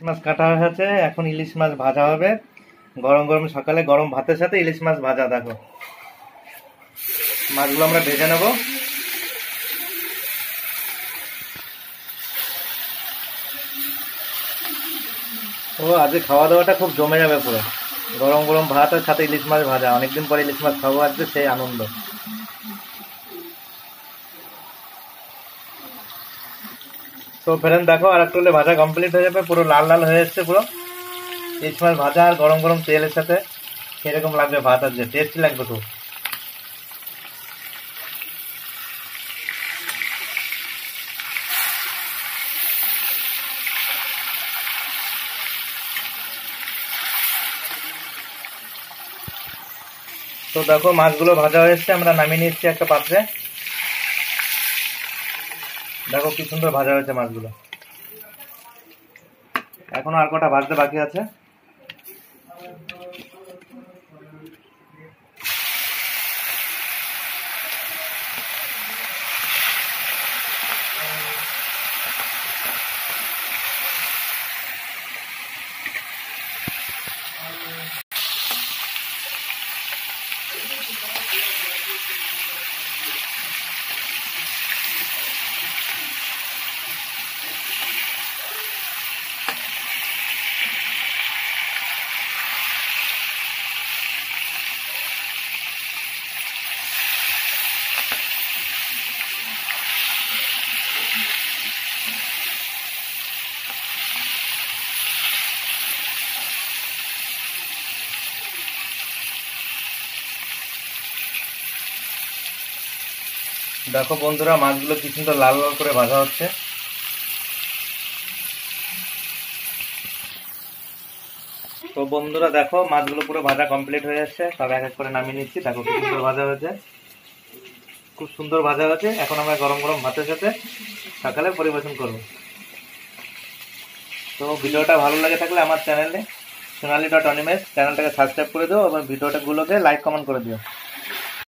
মাছ কাটা হয়ে গেছে, এখন ইলিশ মাছ ভাজা হবে। গরম গরম সকালে গরম ভাতের সাথে ইলিশ মাছ ভাজা। দেখো মাছগুলো আমরা ভেজে নেব। ও আজকে খাওয়া দাওয়াটা খুব জমে যাবে পুরো। গরম গরম ভাত আর সাথে ইলিশ মাছ ভাজা, অনেকদিন পরে ইলিশ মাছ খাবো আজকে, সেই আনন্দ। তো ফ্রেন্ড দেখো আর একটু হলে ভাজা কমপ্লিট হয়ে যাবে, পুরো লাল লাল হয়ে এসছে পুরো ইলিশ মাছ ভাজা। আর গরম গরম তেলের সাথে সেরকম লাগবে ভাত, আজকে টেস্টি লাগবে খুব। তো দেখো মাছগুলো ভাজা হয়ে এসছে, আমরা নামিয়ে নিচ্ছি একটা পাত্রে। দেখো কি সুন্দর ভাজা হয়েছে মাছগুলো। এখনো আর কটা ভাজতে বাকি আছে। দেখো বন্ধুরা মাছগুলো কি সুন্দর লাল লাল করে ভাজা হচ্ছে। তো বন্ধুরা দেখো মাছগুলো পুরো ভাজা কমপ্লিট হয়ে যাচ্ছে, সব এক এক করে নামিয়ে নিচ্ছি। দেখো কি সুন্দর ভাজা হয়েছে, খুব সুন্দর ভাজা হয়েছে। এখন আমরা গরম গরম ভাতের সাথে সকালে পরিবেশন করব। তো ভিডিওটা ভালো লাগে থাকলে আমার চ্যানেলে সোনালি.অনিমেষ চ্যানেলটাকে সাবস্ক্রাইব করে দিও এবং ভিডিওটা গুলোকে লাইক কমেন্ট করে দিও।